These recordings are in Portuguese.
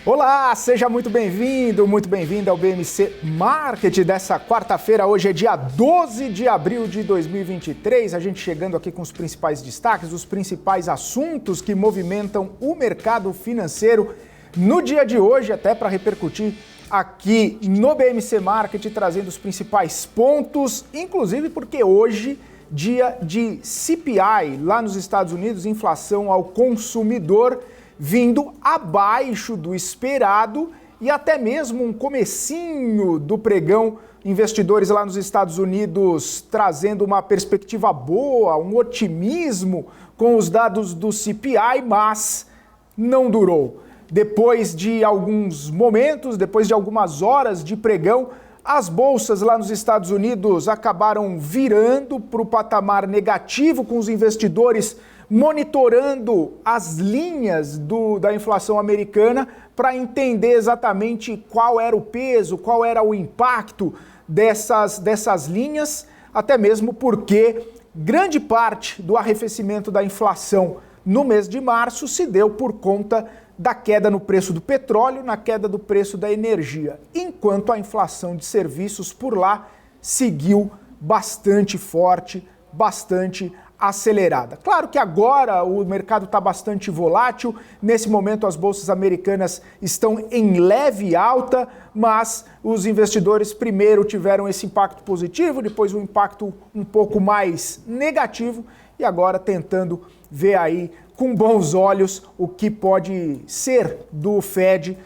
Olá, seja muito bem-vindo, muito bem-vinda ao BMC Market dessa quarta-feira. Hoje é dia 12 de abril de 2023. A gente chegando aqui com os principais destaques, os principais assuntos que movimentam o mercado financeiro no dia de hoje, até para repercutir aqui no BMC Market, trazendo os principais pontos, inclusive porque hoje, dia de CPI lá nos Estados Unidos, inflação ao consumidor, vindo abaixo do esperado e até mesmo um comecinho do pregão, investidores lá nos Estados Unidos trazendo uma perspectiva boa, um otimismo com os dados do CPI, mas não durou. Depois de alguns momentos, depois de algumas horas de pregão, as bolsas lá nos Estados Unidos acabaram virando para o patamar negativo, com os investidores monitorando as linhas da inflação americana para entender exatamente qual era o peso, qual era o impacto dessas linhas, até mesmo porque grande parte do arrefecimento da inflação no mês de março se deu por conta da queda no preço do petróleo, na queda do preço da energia, enquanto a inflação de serviços por lá seguiu bastante forte, bastante acelerada. Claro que agora o mercado está bastante volátil, nesse momento as bolsas americanas estão em leve alta, mas os investidores primeiro tiveram esse impacto positivo, depois um impacto um pouco mais negativo e agora tentando ver aí com bons olhos o que pode ser do Fed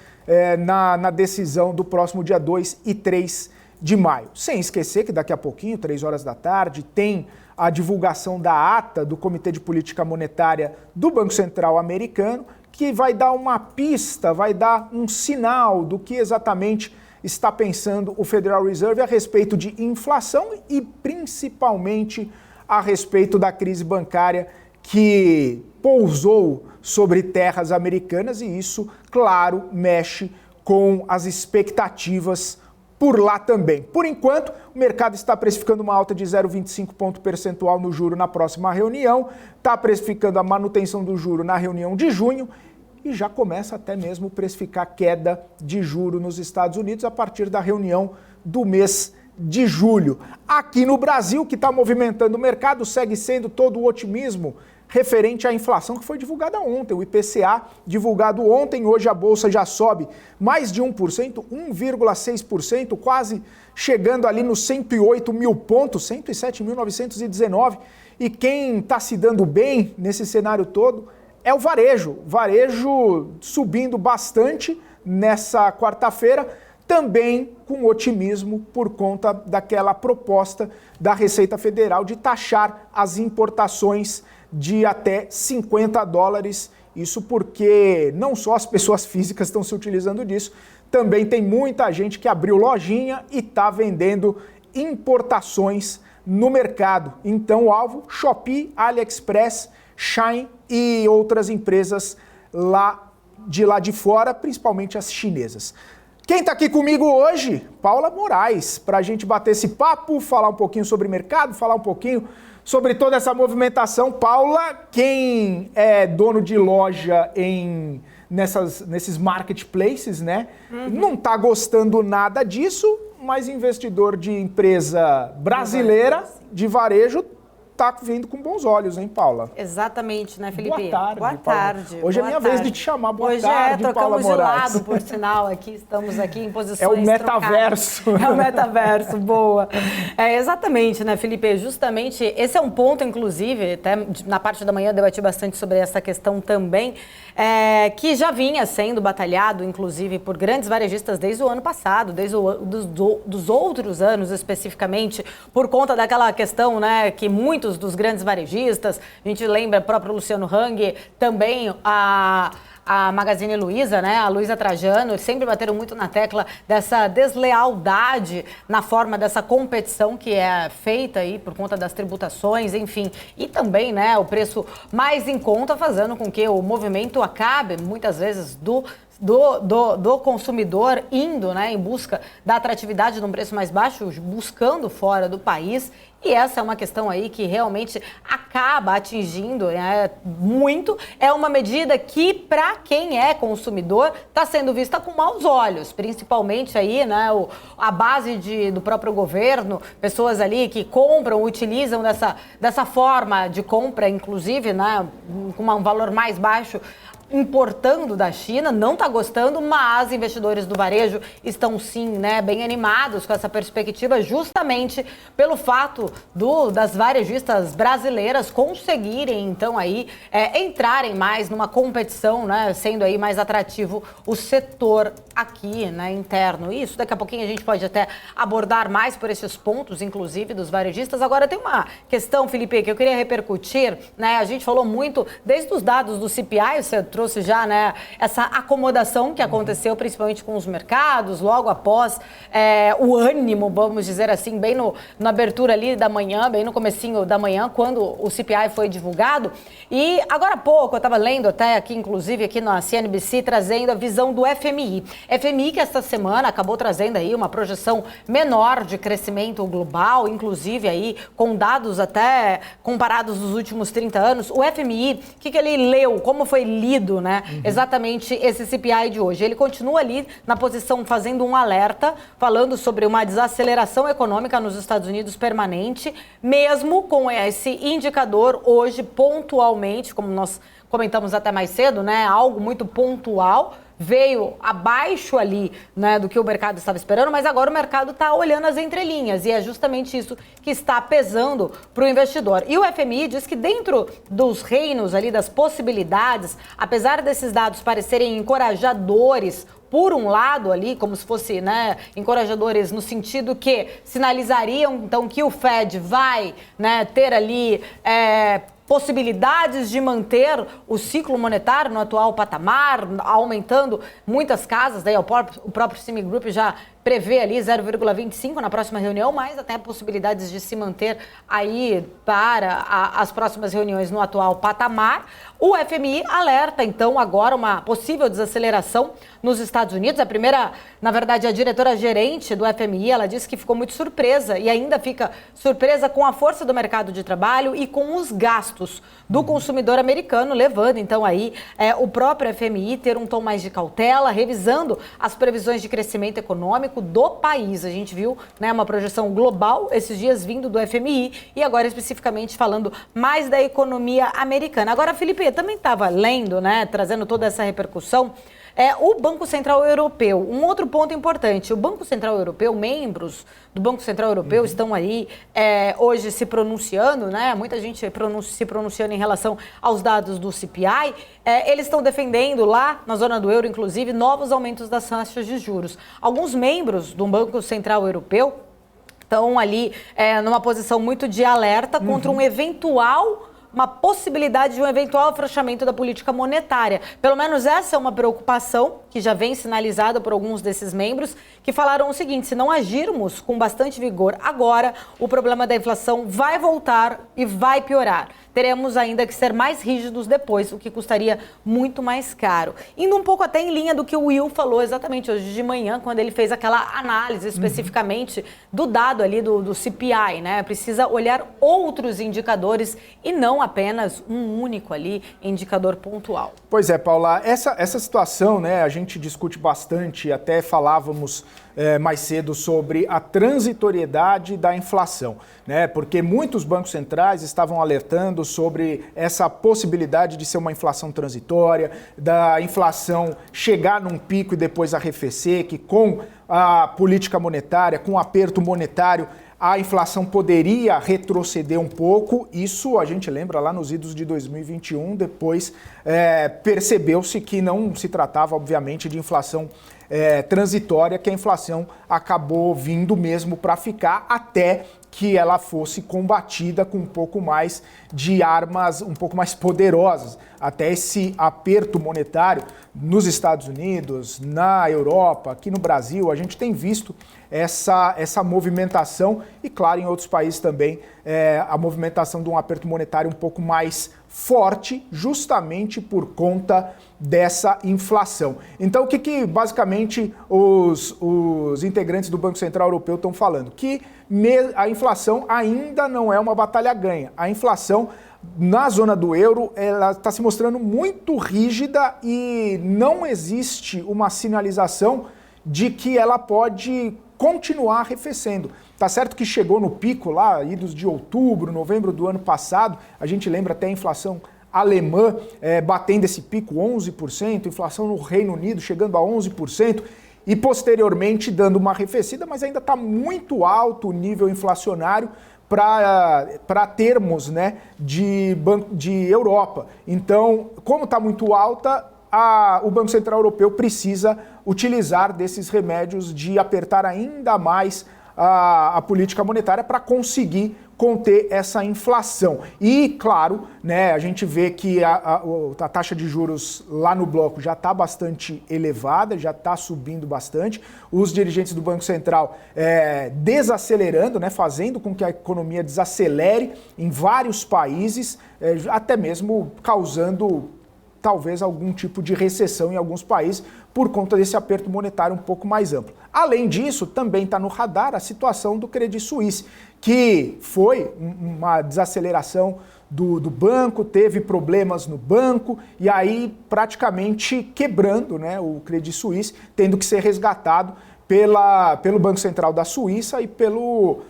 na decisão do próximo dia 2 e 3 de maio. Sem esquecer que daqui a pouquinho, 3 horas da tarde, tem a divulgação da ata do Comitê de Política Monetária do Banco Central americano, que vai dar uma pista, vai dar um sinal do que exatamente está pensando o Federal Reserve a respeito de inflação e principalmente a respeito da crise bancária que pousou sobre terras americanas e isso, claro, mexe com as expectativas por lá também. Por enquanto, o mercado está precificando uma alta de 0,25 ponto percentual no juro na próxima reunião, está precificando a manutenção do juro na reunião de junho e já começa até mesmo a precificar queda de juro nos Estados Unidos a partir da reunião do mês de julho. Aqui no Brasil, que está movimentando o mercado, segue sendo todo o otimismo referente à inflação que foi divulgada ontem. O IPCA divulgado ontem, hoje a Bolsa já sobe mais de 1%, 1,6%, quase chegando ali nos 108 mil pontos, 107.919. E quem está se dando bem nesse cenário todo é o varejo. Varejo subindo bastante nessa quarta-feira, também com otimismo por conta daquela proposta da Receita Federal de taxar as importações de até $50. Isso porque não só as pessoas físicas estão se utilizando disso, também tem muita gente que abriu lojinha e está vendendo importações no mercado. Então o alvo, Shopee, AliExpress, Shein e outras empresas lá de fora, principalmente as chinesas. Quem está aqui comigo hoje? Paula Moraes, para a gente bater esse papo, falar um pouquinho sobre mercado, falar um pouquinho sobre toda essa movimentação. Paula, quem é dono de loja nesses marketplaces, né? Não está gostando nada disso, mas investidor de empresa brasileira de varejo está vindo com bons olhos, hein, Paula? Exatamente, né, Felipe? Boa tarde, Boa tarde. Hoje é minha vez de te chamar. Boa tarde, Paula Moraes. Hoje trocamos de lado, por sinal, aqui, estamos aqui em posições É o metaverso. Trocadas. É o metaverso, boa. Exatamente, né, Felipe? Justamente, esse é um ponto, inclusive, até na parte da manhã eu debati bastante sobre essa questão também, que já vinha sendo batalhado, inclusive, por grandes varejistas desde o ano passado, desde dos outros anos especificamente, por conta daquela questão, né, que muitos dos grandes varejistas, a gente lembra o próprio Luciano Hang, também a Magazine Luiza, né, a Luiza Trajano, eles sempre bateram muito na tecla dessa deslealdade na forma dessa competição que é feita aí por conta das tributações, enfim, e também, né, o preço mais em conta, fazendo com que o movimento acabe, muitas vezes, do consumidor indo, né, em busca da atratividade de um preço mais baixo, buscando fora do país E essa é uma questão aí que realmente acaba atingindo muito. É uma medida que, para quem é consumidor, está sendo vista com maus olhos, principalmente aí, né, a base do próprio governo, pessoas ali que compram, utilizam dessa forma de compra, inclusive, né, com um valor mais baixo, importando da China, não está gostando, mas investidores do varejo estão sim, né, bem animados com essa perspectiva, justamente pelo fato das varejistas brasileiras conseguirem então aí entrarem mais numa competição, né, sendo aí mais atrativo o setor aqui, né, interno. Isso daqui a pouquinho a gente pode até abordar mais por esses pontos, inclusive dos varejistas. Agora tem uma questão, Felipe, que eu queria repercutir, né? A gente falou muito desde os dados do CPI, você trouxe já, né, essa acomodação que aconteceu principalmente com os mercados, logo após o ânimo, vamos dizer assim, bem na abertura ali da manhã, bem no comecinho da manhã, quando o CPI foi divulgado. E agora há pouco, eu estava lendo até aqui, inclusive aqui na CNBC, trazendo a visão do FMI. FMI que esta semana acabou trazendo aí uma projeção menor de crescimento global, inclusive aí com dados até comparados dos últimos 30 anos. O FMI, o que ele leu, como foi lido, né, exatamente esse CPI de hoje? Ele continua ali na posição fazendo um alerta, falando sobre uma desaceleração econômica nos Estados Unidos permanente, mesmo com esse indicador hoje pontualmente, como nós comentamos até mais cedo, né, algo muito pontual, veio abaixo ali, né, do que o mercado estava esperando, mas agora o mercado está olhando as entrelinhas e é justamente isso que está pesando para o investidor. E o FMI diz que dentro dos reinos ali, das possibilidades, apesar desses dados parecerem encorajadores, por um lado ali, como se fosse, né, encorajadores no sentido que sinalizariam então que o Fed vai, né, ter ali possibilidades de manter o ciclo monetário no atual patamar, aumentando muitas casas, daí o próprio Citigroup já prevê ali 0,25 na próxima reunião, mas até possibilidades de se manter aí para as próximas reuniões no atual patamar. O FMI alerta, então, agora uma possível desaceleração nos Estados Unidos. A primeira, na verdade, a diretora-gerente do FMI, ela disse que ficou muito surpresa e ainda fica surpresa com a força do mercado de trabalho e com os gastos do consumidor americano, levando, então, aí o próprio FMI ter um tom mais de cautela, revisando as previsões de crescimento econômico do país. A gente viu, né, uma projeção global esses dias vindo do FMI e agora especificamente falando mais da economia americana. Agora, Felipe, também estava lendo, né, trazendo toda essa repercussão, o Banco Central Europeu. Um outro ponto importante, o Banco Central Europeu, membros do Banco Central Europeu estão aí hoje se pronunciando, né? Muita gente se pronunciando em relação aos dados do CPI. Eles estão defendendo lá, na zona do euro, inclusive, novos aumentos das taxas de juros. Alguns membros do Banco Central Europeu estão ali numa posição muito de alerta contra uma possibilidade de um eventual afrouxamento da política monetária. Pelo menos essa é uma preocupação que já vem sinalizada por alguns desses membros, que falaram o seguinte: se não agirmos com bastante vigor agora, o problema da inflação vai voltar e vai piorar. Teremos ainda que ser mais rígidos depois, o que custaria muito mais caro. Indo um pouco até em linha do que o Will falou exatamente hoje de manhã, quando ele fez aquela análise especificamente do dado ali do CPI, né? Precisa olhar outros indicadores e não apenas um único ali indicador pontual. Pois é, Paula, essa situação, né, a gente discute bastante, até falávamos mais cedo sobre a transitoriedade da inflação, né? Porque muitos bancos centrais estavam alertando sobre essa possibilidade de ser uma inflação transitória, da inflação chegar num pico e depois arrefecer, que com a política monetária, com o aperto monetário, a inflação poderia retroceder um pouco. Isso a gente lembra lá nos idos de 2021, depois percebeu-se que não se tratava, obviamente, de inflação transitória, que a inflação acabou vindo mesmo para ficar, até que ela fosse combatida com um pouco mais de armas, um pouco mais poderosas. Até esse aperto monetário nos Estados Unidos, na Europa, aqui no Brasil, a gente tem visto essa movimentação e, claro, em outros países também a movimentação de um aperto monetário um pouco mais forte, justamente por conta dessa inflação. Então, o que basicamente os integrantes do Banco Central Europeu estão falando? Que a inflação ainda não é uma batalha ganha. A inflação na zona do euro, ela está se mostrando muito rígida e não existe uma sinalização de que ela pode continuar arrefecendo. Tá certo que chegou no pico lá, idos de outubro, novembro do ano passado, a gente lembra até a inflação alemã batendo esse pico, 11%, inflação no Reino Unido chegando a 11%, e posteriormente dando uma arrefecida, mas ainda está muito alto o nível inflacionário para termos, né, de Europa. Então, como está muito alta, o Banco Central Europeu precisa utilizar desses remédios de apertar ainda mais a política monetária para conseguir conter essa inflação. E, claro, né, a gente vê que a taxa de juros lá no bloco já está bastante elevada, já está subindo bastante. Os dirigentes do Banco Central desacelerando, né, fazendo com que a economia desacelere em vários países, até mesmo causando talvez algum tipo de recessão em alguns países por conta desse aperto monetário um pouco mais amplo. Além disso, também está no radar a situação do Credit Suisse, que foi uma desaceleração do banco, teve problemas no banco e aí praticamente quebrando, né, o Credit Suisse, tendo que ser resgatado pelo Banco Central da Suíça e pelo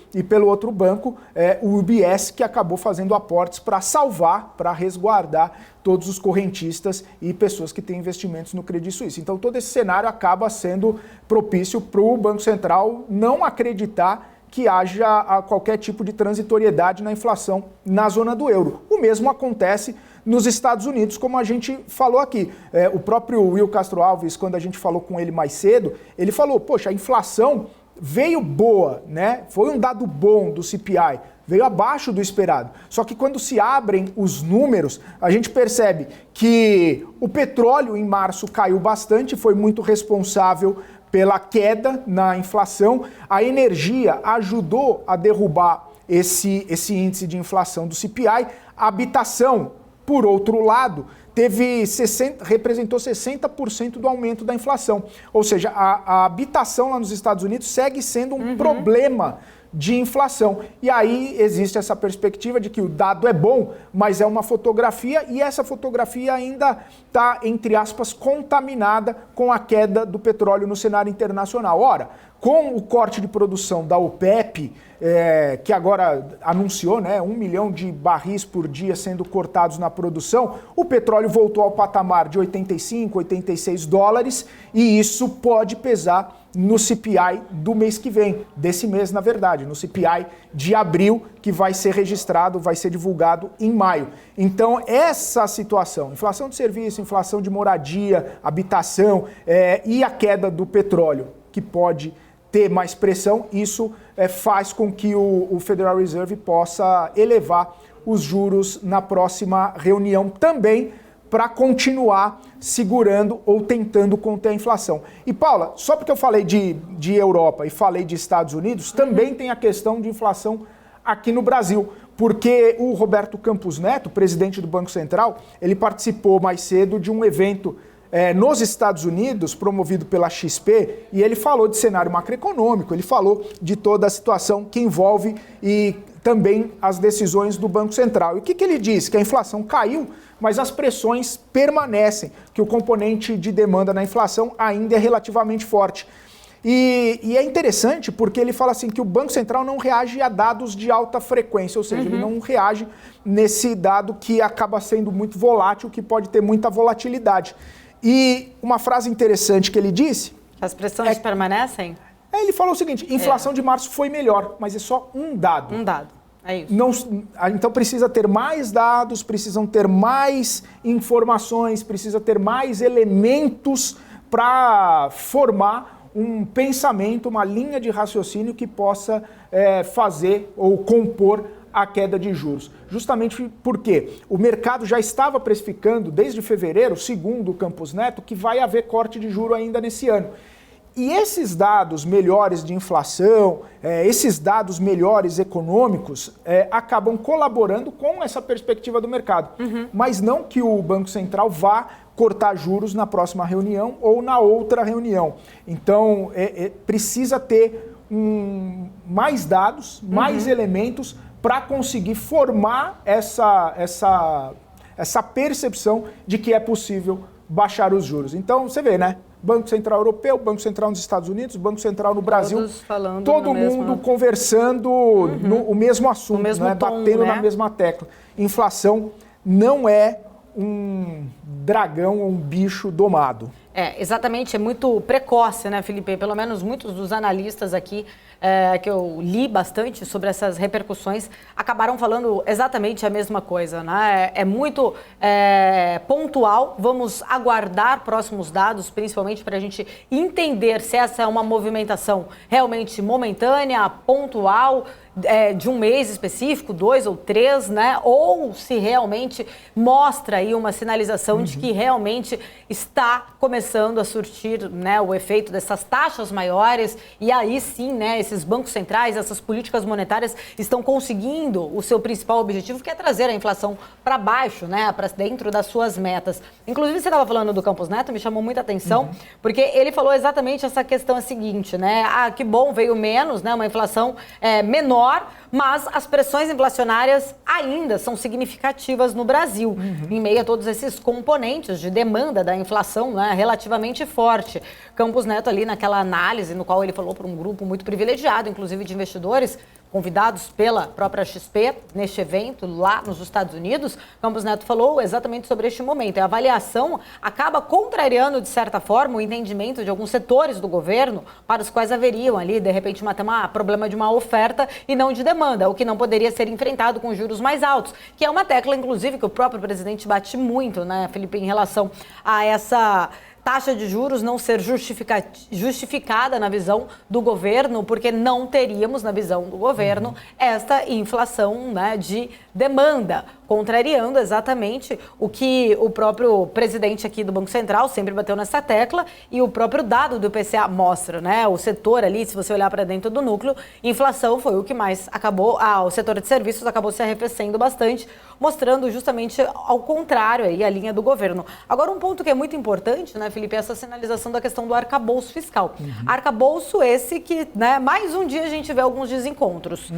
outro banco, o UBS, que acabou fazendo aportes para salvar, para resguardar todos os correntistas e pessoas que têm investimentos no Credit Suisse. Então todo esse cenário acaba sendo propício para o Banco Central não acreditar que haja qualquer tipo de transitoriedade na inflação na zona do euro. O mesmo acontece nos Estados Unidos, como a gente falou aqui. O próprio Will Castro Alves, quando a gente falou com ele mais cedo, ele falou, poxa, a inflação veio boa, né? Foi um dado bom do CPI, veio abaixo do esperado. Só que quando se abrem os números, a gente percebe que o petróleo em março caiu bastante, foi muito responsável pela queda na inflação. A energia ajudou a derrubar esse índice de inflação do CPI. A habitação, por outro lado, representou 60% do aumento da inflação. Ou seja, a habitação lá nos Estados Unidos segue sendo um problema de inflação. E aí existe essa perspectiva de que o dado é bom, mas é uma fotografia e essa fotografia ainda está, entre aspas, contaminada com a queda do petróleo no cenário internacional. Ora, com o corte de produção da OPEP, que agora anunciou, né, 1 milhão de barris por dia sendo cortados na produção, o petróleo voltou ao patamar de 85, 86 dólares e isso pode pesar no CPI do mês que vem, desse mês na verdade, no CPI de abril, que vai ser registrado, vai ser divulgado em maio. Então essa situação, inflação de serviço, inflação de moradia, habitação e a queda do petróleo, que pode ter mais pressão, isso faz com que o Federal Reserve possa elevar os juros na próxima reunião também para continuar segurando ou tentando conter a inflação. E Paula, só porque eu falei de Europa e falei de Estados Unidos, também tem a questão de inflação aqui no Brasil, porque o Roberto Campos Neto, presidente do Banco Central, ele participou mais cedo de um evento nos Estados Unidos, promovido pela XP, e ele falou de cenário macroeconômico, ele falou de toda a situação que envolve e também as decisões do Banco Central. E o que ele disse? Que a inflação caiu, mas as pressões permanecem, que o componente de demanda na inflação ainda é relativamente forte. E é interessante porque ele fala assim que o Banco Central não reage a dados de alta frequência, ou seja, ele não reage nesse dado que acaba sendo muito volátil, que pode ter muita volatilidade. E uma frase interessante que ele disse... As pressões permanecem? Ele falou o seguinte, inflação de março foi melhor, mas é só um dado. Um dado, é isso. Então precisa ter mais dados, precisam ter mais informações, precisa ter mais elementos para formar um pensamento, uma linha de raciocínio que possa fazer ou compor a queda de juros. Justamente porque o mercado já estava precificando desde fevereiro, segundo o Campos Neto, que vai haver corte de juro ainda nesse ano. E esses dados melhores de inflação, esses dados melhores econômicos, acabam colaborando com essa perspectiva do mercado. Mas não que o Banco Central vá cortar juros na próxima reunião ou na outra reunião. Então, precisa ter mais dados, mais elementos para conseguir formar essa percepção de que é possível baixar os juros. Então, você vê, né? Banco Central Europeu, Banco Central nos Estados Unidos, Banco Central no Brasil, todo mundo conversando no mesmo assunto, no mesmo tom, batendo na mesma tecla. Inflação não é um dragão ou um bicho domado. Exatamente, é muito precoce, né, Felipe? Pelo menos muitos dos analistas aqui, que eu li bastante sobre essas repercussões, acabaram falando exatamente a mesma coisa, né? É muito pontual, vamos aguardar próximos dados, principalmente para a gente entender se essa é uma movimentação realmente momentânea, pontual, de um mês específico, 2 ou 3, né? Ou se realmente mostra aí uma sinalização de que realmente está começando a surtir, né, o efeito dessas taxas maiores, e aí sim, né, esses bancos centrais, essas políticas monetárias estão conseguindo o seu principal objetivo, que é trazer a inflação para baixo, né, para dentro das suas metas. Inclusive, você estava falando do Campos Neto, me chamou muita atenção, porque ele falou exatamente essa questão seguinte, né? Que bom, veio menos, né, uma inflação menor, mas as pressões inflacionárias ainda são significativas no Brasil, em meio a todos esses componentes de demanda da inflação, né, relativamente forte. Campos Neto ali naquela análise, no qual ele falou para um grupo muito privilegiado, inclusive de investidores, convidados pela própria XP, neste evento lá nos Estados Unidos, Campos Neto falou exatamente sobre este momento. A avaliação acaba contrariando, de certa forma, o entendimento de alguns setores do governo para os quais haveriam ali, de repente, um problema de uma oferta e não de demanda, o que não poderia ser enfrentado com juros mais altos, que é uma tecla, inclusive, que o próprio presidente bate muito, né, Felipe, em relação a essa taxa de juros não ser justificada na visão do governo, porque não teríamos, na visão do governo, esta inflação, né, de demanda, contrariando exatamente o que o próprio presidente aqui do Banco Central sempre bateu nessa tecla e o próprio dado do IPCA mostra, né? O setor ali, se você olhar para dentro do núcleo, inflação foi o que mais acabou, o setor de serviços acabou se arrefecendo bastante, mostrando justamente ao contrário aí a linha do governo. Agora, um ponto que é muito importante, né, Felipe, é essa sinalização da questão do arcabouço fiscal. Arcabouço esse que, né, mais um dia a gente vê alguns desencontros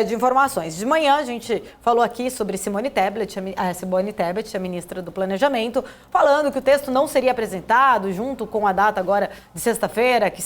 de informações. De manhã a gente falou aqui sobre Simone Tebet, a ministra do Planejamento, falando que o texto não seria apresentado junto com a data agora de sexta-feira, que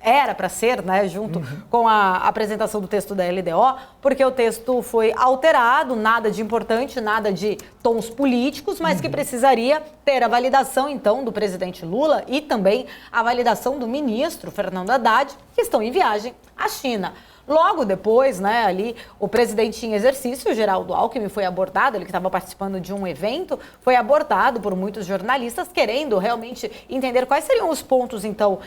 era para ser, né, junto com a apresentação do texto da LDO, porque o texto foi alterado, nada de importante, nada de tons políticos, mas que precisaria ter a validação, então, do presidente Lula e também a validação do ministro Fernando Haddad, que estão em viagem à China. Logo depois, né, ali, o presidente em exercício, Geraldo Alckmin, foi abordado, ele que estava participando de um evento, foi abordado por muitos jornalistas querendo realmente entender quais seriam os pontos, então,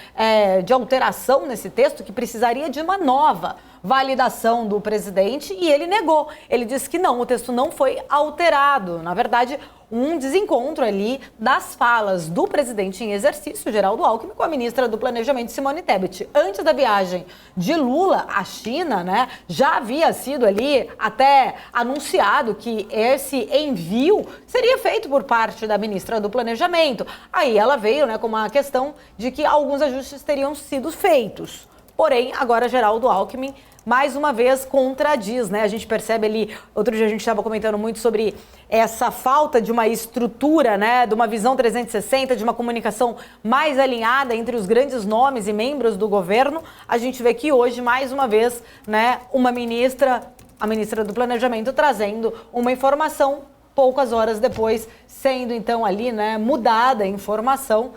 de alteração nesse texto que precisaria de uma nova validação do presidente, e ele negou. Ele disse que não, o texto não foi alterado. Na verdade, um desencontro ali das falas do presidente em exercício, Geraldo Alckmin, com a ministra do Planejamento, Simone Tebet. Antes da viagem de Lula à China, né, já havia sido ali até anunciado que esse envio seria feito por parte da ministra do Planejamento. Aí ela veio, né, com uma questão de que alguns ajustes teriam sido feitos. Porém, agora Geraldo Alckmin mais uma vez contradiz, né? A gente percebe ali, outro dia a gente estava comentando muito sobre essa falta de uma estrutura, né? De uma visão 360, de uma comunicação mais alinhada entre os grandes nomes e membros do governo. A gente vê que hoje, mais uma vez, né, a ministra do Planejamento trazendo uma informação poucas horas depois, sendo então ali, né, mudada a informação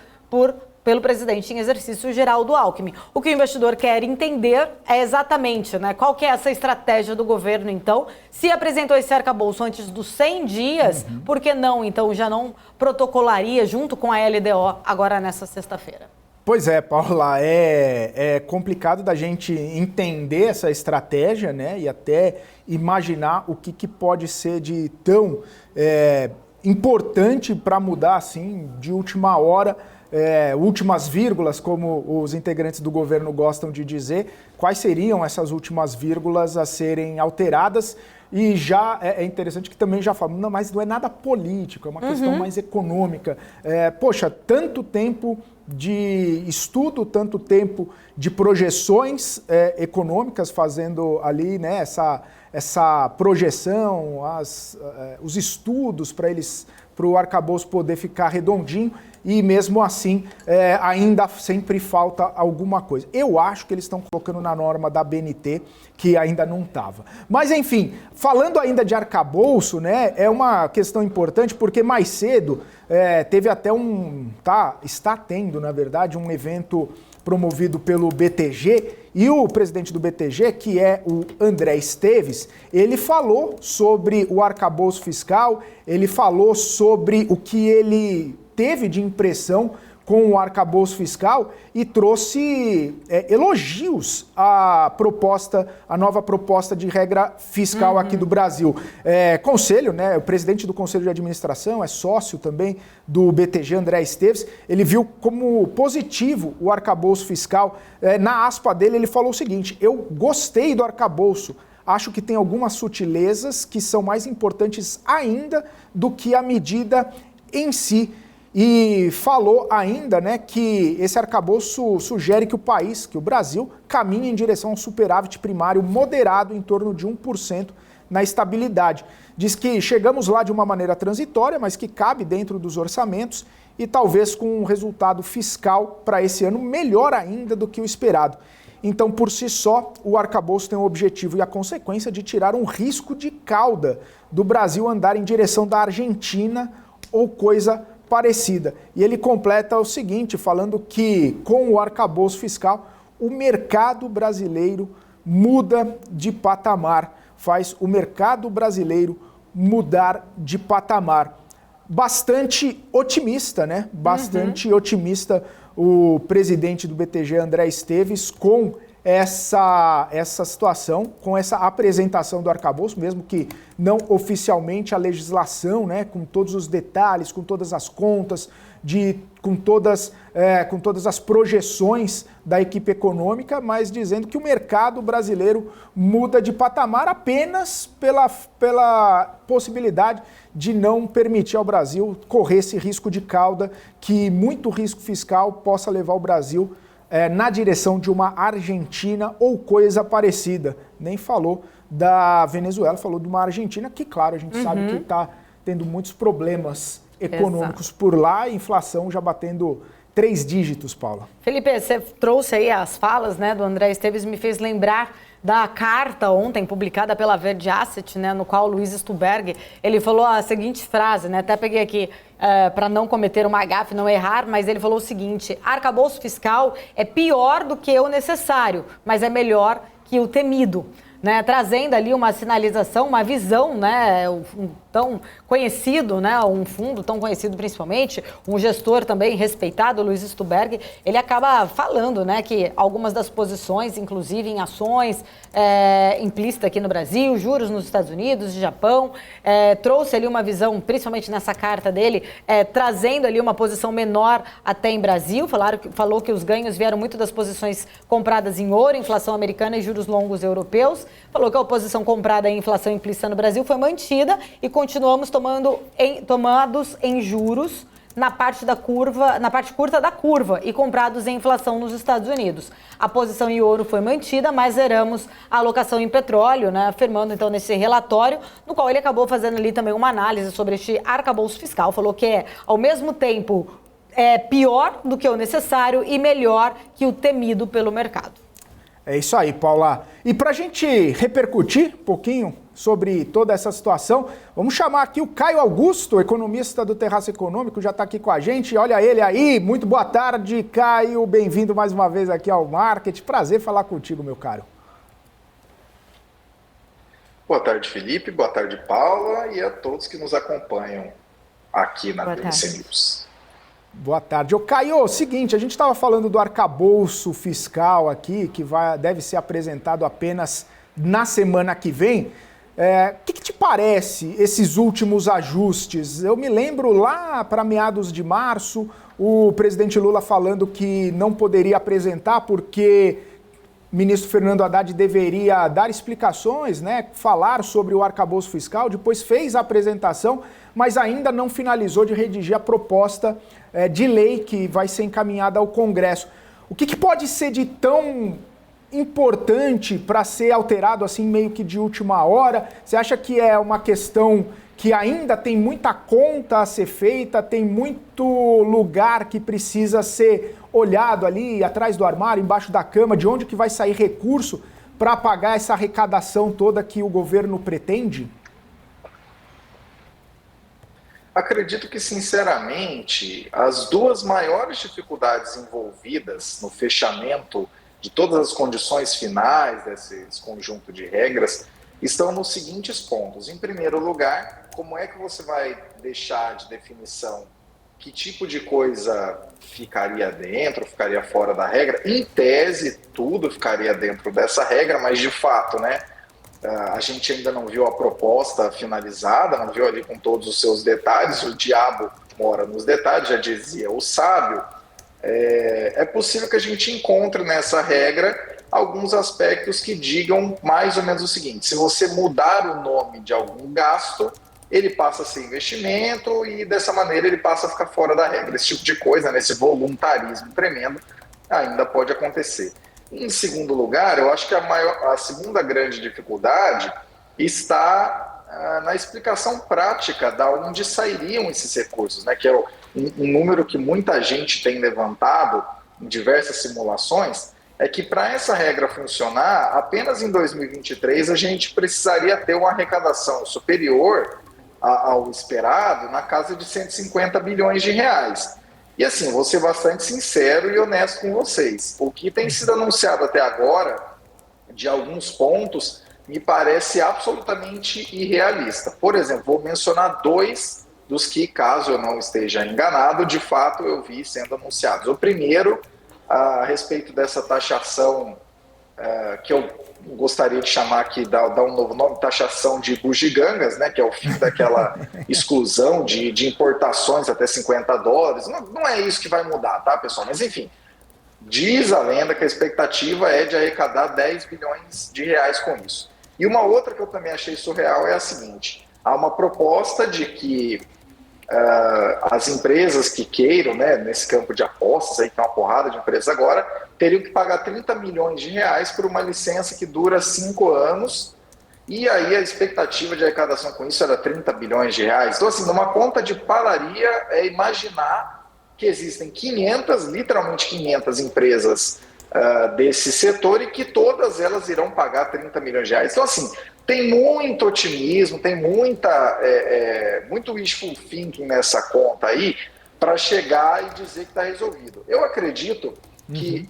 pelo presidente em exercício, Geraldo Alckmin. O que o investidor quer entender é exatamente, né, qual que é essa estratégia do governo, então. Se apresentou esse arcabouço antes dos 100 dias, por que não, então, já não protocolaria junto com a LDO agora nessa sexta-feira? Pois é, Paula, é complicado da gente entender essa estratégia, né, e até imaginar o que pode ser de tão importante para mudar, assim, de última hora, últimas vírgulas, como os integrantes do governo gostam de dizer, quais seriam essas últimas vírgulas a serem alteradas. E já é interessante que também já falam, não, mas não é nada político, é uma questão mais econômica. Poxa, tanto tempo de estudo, tanto tempo de projeções econômicas, fazendo ali, né, essa projeção, os estudos para o arcabouço poder ficar redondinho, e mesmo assim ainda sempre falta alguma coisa. Eu acho que eles estão colocando na norma da BNT, que ainda não estava. Mas enfim, falando ainda de arcabouço, né, é uma questão importante, porque mais cedo teve até está tendo, na verdade, um evento promovido pelo BTG, e o presidente do BTG, que é o André Esteves, ele falou sobre o arcabouço fiscal, ele falou sobre o que ele teve de impressão com o arcabouço fiscal e trouxe elogios à nova proposta de regra fiscal aqui do Brasil. Conselho, né, o presidente do Conselho de Administração, é sócio também do BTG, André Esteves, ele viu como positivo o arcabouço fiscal. Na aspa dele, ele falou o seguinte: eu gostei do arcabouço, acho que tem algumas sutilezas que são mais importantes ainda do que a medida em si. E falou ainda, né, que esse arcabouço sugere que o Brasil, caminhe em direção a um superávit primário moderado em torno de 1% na estabilidade. Diz que chegamos lá de uma maneira transitória, mas que cabe dentro dos orçamentos e talvez com um resultado fiscal para esse ano melhor ainda do que o esperado. Então, por si só, o arcabouço tem o objetivo e a consequência de tirar um risco de cauda do Brasil andar em direção da Argentina ou coisa parecida. E ele completa o seguinte, falando que com o arcabouço fiscal, o mercado brasileiro muda de patamar, faz o mercado brasileiro mudar de patamar. Bastante otimista, né? Bastante otimista o presidente do BTG, André Esteves, com essa situação, com essa apresentação do arcabouço, mesmo que não oficialmente a legislação, né, com todos os detalhes, com todas as contas, com todas as projeções da equipe econômica, mas dizendo que o mercado brasileiro muda de patamar apenas pela possibilidade de não permitir ao Brasil correr esse risco de cauda, que muito risco fiscal possa levar o Brasil na direção de uma Argentina ou coisa parecida. Nem falou da Venezuela, falou de uma Argentina que, claro, a gente sabe que está tendo muitos problemas econômicos por lá, a inflação já batendo 3 dígitos, Paula. Felipe, você trouxe aí as falas, né, do André Esteves, me fez lembrar da carta ontem publicada pela Verde Asset, né, no qual o Luiz Stuberg, ele falou a seguinte frase, né, até peguei aqui para não cometer uma gafe, não errar, mas ele falou o seguinte: arcabouço fiscal é pior do que o necessário, mas é melhor que o temido. Né, trazendo ali uma sinalização, uma visão, né, tão conhecido, né, um fundo tão conhecido principalmente, um gestor também respeitado, Luiz Stuberg, ele acaba falando, né, que algumas das posições, inclusive em ações implícita aqui no Brasil, juros nos Estados Unidos, Japão, trouxe ali uma visão, principalmente nessa carta dele, trazendo ali uma posição menor até em Brasil, falou que os ganhos vieram muito das posições compradas em ouro, inflação americana e juros longos europeus. Falou que a posição comprada em inflação implícita no Brasil foi mantida e continuamos tomados em juros na parte curta da curva e comprados em inflação nos Estados Unidos. A posição em ouro foi mantida, mas zeramos a alocação em petróleo, né, afirmando então nesse relatório, no qual ele acabou fazendo ali também uma análise sobre este arcabouço fiscal. Falou que é, ao mesmo tempo, pior do que o necessário e melhor que o temido pelo mercado. É isso aí, Paula. E para a gente repercutir um pouquinho sobre toda essa situação, vamos chamar aqui o Caio Augusto, economista do Terraço Econômico, já está aqui com a gente. Olha ele aí, muito boa tarde, Caio. Bem-vindo mais uma vez aqui ao Market. Prazer falar contigo, meu caro. Boa tarde, Felipe. Boa tarde, Paula. E a todos que nos acompanham aqui na BMC News. Boa tarde. Ô, Caio, seguinte, a gente estava falando do arcabouço fiscal aqui, que deve ser apresentado apenas na semana que vem. O que te parece esses últimos ajustes? Eu me lembro lá para meados de março, o presidente Lula falando que não poderia apresentar porque o ministro Fernando Haddad deveria dar explicações, né, falar sobre o arcabouço fiscal, depois fez a apresentação, mas ainda não finalizou de redigir a proposta de lei que vai ser encaminhada ao Congresso. O que pode ser de tão importante para ser alterado assim meio que de última hora? Você acha que é uma questão que ainda tem muita conta a ser feita, tem muito lugar que precisa ser olhado ali atrás do armário, embaixo da cama, de onde que vai sair recurso para pagar essa arrecadação toda que o governo pretende? Acredito que, sinceramente, as duas maiores dificuldades envolvidas no fechamento de todas as condições finais desse conjunto de regras estão nos seguintes pontos. Em primeiro lugar, como é que você vai deixar de definição que tipo de coisa ficaria dentro, ficaria fora da regra? Em tese, tudo ficaria dentro dessa regra, mas de fato, né, a gente ainda não viu a proposta finalizada, não viu ali com todos os seus detalhes, o diabo mora nos detalhes, já dizia o sábio. É possível que a gente encontre nessa regra alguns aspectos que digam mais ou menos o seguinte: se você mudar o nome de algum gasto, ele passa a ser investimento e dessa maneira ele passa a ficar fora da regra. Esse tipo de coisa, né, esse voluntarismo tremendo, ainda pode acontecer. Em segundo lugar, eu acho que a segunda grande dificuldade está na explicação prática de onde sairiam esses recursos, né, que é um número que muita gente tem levantado em diversas simulações, é que para essa regra funcionar, apenas em 2023 a gente precisaria ter uma arrecadação superior ao esperado na casa de 150 bilhões de reais. E assim, vou ser bastante sincero e honesto com vocês. O que tem sido anunciado até agora, de alguns pontos, me parece absolutamente irrealista. Por exemplo, vou mencionar dois dos que, caso eu não esteja enganado, de fato eu vi sendo anunciados. O primeiro, a respeito dessa taxação, que eu gostaria de chamar aqui, dar um novo nome, taxação de bugigangas, né, que é o fim daquela exclusão de importações até $50. Não é isso que vai mudar, tá, pessoal? Mas, enfim, diz a lenda que a expectativa é de arrecadar 10 bilhões de reais com isso. E uma outra que eu também achei surreal é a seguinte: há uma proposta de que as empresas que queiram, né, nesse campo de apostas, aí tem uma porrada de empresas agora, teriam que pagar 30 milhões de reais por uma licença que dura 5 anos, e aí a expectativa de arrecadação com isso era 30 bilhões de reais. Então, assim, numa conta de padaria é imaginar que existem 500, literalmente 500 empresas desse setor e que todas elas irão pagar 30 milhões de reais. Então, assim, tem muito otimismo, tem muito wishful thinking nessa conta aí para chegar e dizer que está resolvido. Eu acredito que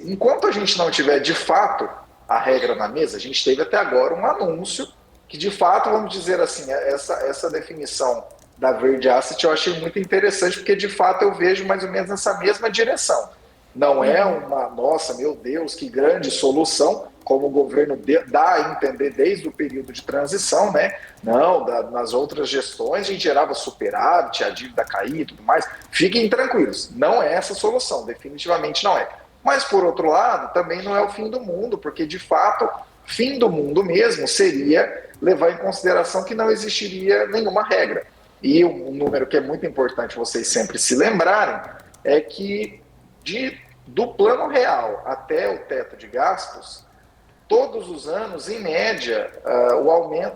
enquanto a gente não tiver de fato a regra na mesa, a gente teve até agora um anúncio que de fato, vamos dizer assim, essa definição da Verde Asset eu achei muito interessante, porque de fato eu vejo mais ou menos nessa mesma direção. Não é uma, nossa, meu Deus, que grande solução, como o governo dá a entender desde o período de transição, né? Não, nas outras gestões a gente gerava superávit, a dívida caía e tudo mais. Fiquem tranquilos, não é essa a solução, definitivamente não é. Mas, por outro lado, também não é o fim do mundo, porque, de fato, fim do mundo mesmo seria levar em consideração que não existiria nenhuma regra. E um número que é muito importante vocês sempre se lembrarem é que do plano real até o teto de gastos, todos os anos, em média,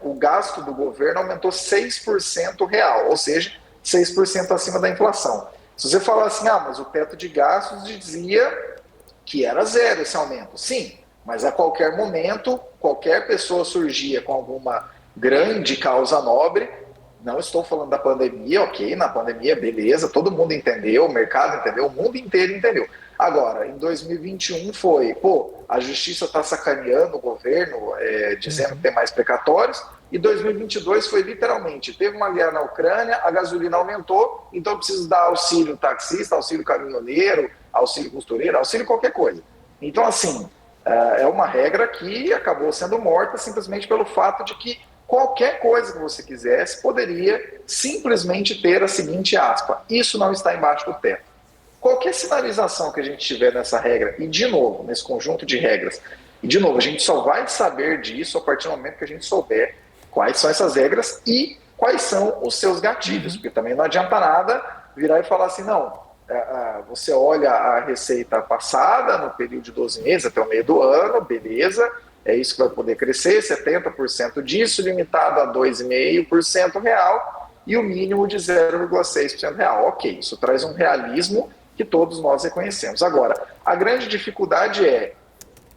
o gasto do governo aumentou 6% real, ou seja, 6% acima da inflação. Se você falar assim, mas o teto de gastos dizia que era zero esse aumento. Sim, mas a qualquer momento, qualquer pessoa surgia com alguma grande causa nobre. Não estou falando da pandemia, ok, na pandemia, beleza, todo mundo entendeu, o mercado entendeu, o mundo inteiro entendeu. Agora, em 2021 foi, a justiça está sacaneando o governo, dizendo que tem mais precatórios, e 2022 foi literalmente, teve uma guerra na Ucrânia, a gasolina aumentou, então eu preciso dar auxílio taxista, auxílio caminhoneiro, auxílio costureiro, auxílio qualquer coisa. Então, assim, é uma regra que acabou sendo morta simplesmente pelo fato de que qualquer coisa que você quisesse poderia simplesmente ter a seguinte aspa: isso não está embaixo do teto. Qualquer sinalização que a gente tiver nessa regra, e de novo, nesse conjunto de regras, e de novo, a gente só vai saber disso a partir do momento que a gente souber quais são essas regras e quais são os seus gatilhos, porque também não adianta nada virar e falar assim, não, você olha a receita passada no período de 12 meses até o meio do ano, beleza, é isso que vai poder crescer, 70% disso, limitado a 2,5% real e o mínimo de 0,6% real. Ok, isso traz um realismo que todos nós reconhecemos. Agora, a grande dificuldade é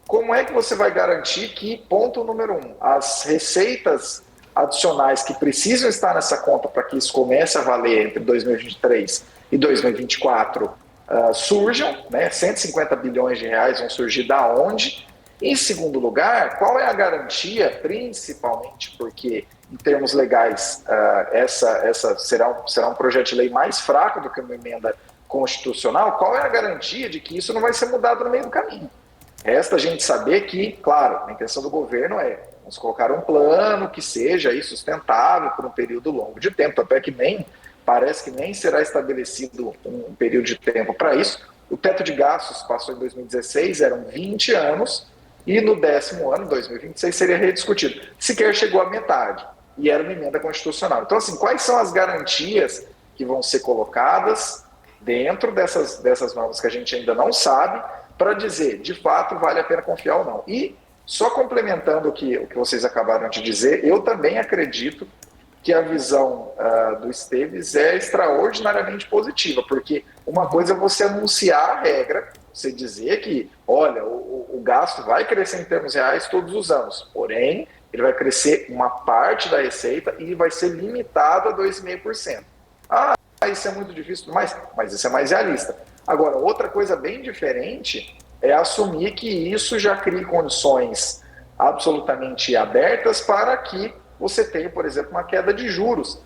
como é que você vai garantir que, ponto número 1, as receitas adicionais que precisam estar nessa conta para que isso comece a valer entre 2023 e 2024 surjam, né? 150 bilhões de reais vão surgir da onde? Em segundo lugar, qual é a garantia, principalmente porque, em termos legais, essa será um projeto de lei mais fraco do que uma emenda constitucional, qual é a garantia de que isso não vai ser mudado no meio do caminho? Resta a gente saber que, claro, a intenção do governo vamos colocar um plano que seja aí sustentável por um período longo de tempo, até que parece que nem será estabelecido um período de tempo para isso. O teto de gastos passou em 2016, eram 20 anos, e no 10º ano, 2026, seria rediscutido. Sequer chegou à metade, e era uma emenda constitucional. Então, assim, quais são as garantias que vão ser colocadas dentro dessas normas que a gente ainda não sabe, para dizer, de fato, vale a pena confiar ou não? E, só complementando o que vocês acabaram de dizer, eu também acredito que a visão do Esteves é extraordinariamente positiva, porque uma coisa é você anunciar a regra, você dizer que, olha, o gasto vai crescer em termos reais todos os anos, porém, ele vai crescer uma parte da receita e vai ser limitado a 2,5%. Ah, isso é muito difícil, mas isso é mais realista. Agora, outra coisa bem diferente é assumir que isso já cria condições absolutamente abertas para que você tenha, por exemplo, uma queda de juros,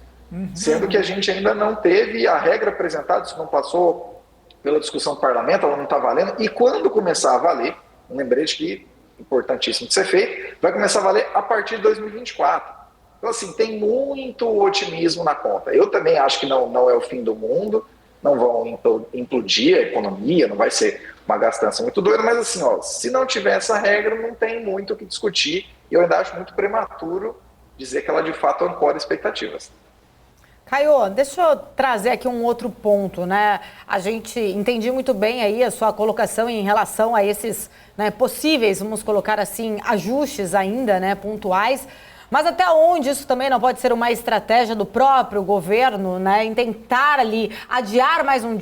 sendo que a gente ainda não teve a regra apresentada, isso não passou pela discussão do parlamento, ela não está valendo, e quando começar a valer, um lembrete que importantíssimo de ser feito, vai começar a valer a partir de 2024. Então, assim, tem muito otimismo na conta. Eu também acho que não é o fim do mundo, não vão implodir a economia, não vai ser uma gastança muito doida, mas assim, se não tiver essa regra, não tem muito o que discutir, e eu ainda acho muito prematuro dizer que ela de fato ancora expectativas. Caio, deixa eu trazer aqui um outro ponto, né? A gente entendi muito bem aí a sua colocação em relação a esses, né, possíveis, vamos colocar assim, ajustes ainda, né, pontuais. Mas até onde isso também não pode ser uma estratégia do próprio governo, né, em tentar ali adiar mais uns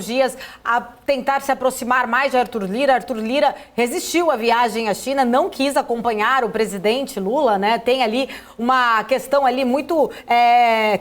dias, a tentar se aproximar mais de Arthur Lira. Arthur Lira resistiu à viagem à China, não quis acompanhar o presidente Lula, né? Tem ali uma questão ali muito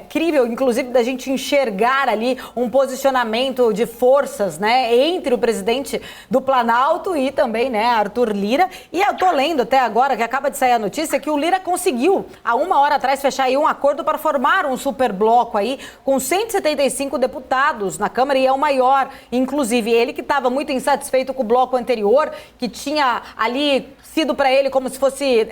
crível, inclusive da gente enxergar ali um posicionamento de forças, né, entre o presidente do Planalto e também, né, Arthur Lira. E eu tô lendo até agora, que acaba de sair a notícia, que o Lira conseguiu, há uma hora atrás, fechar aí um acordo para formar um superbloco aí com 175 deputados na Câmara, e é o maior, inclusive ele que estava muito insatisfeito com o bloco anterior, que tinha ali sido para ele como se fosse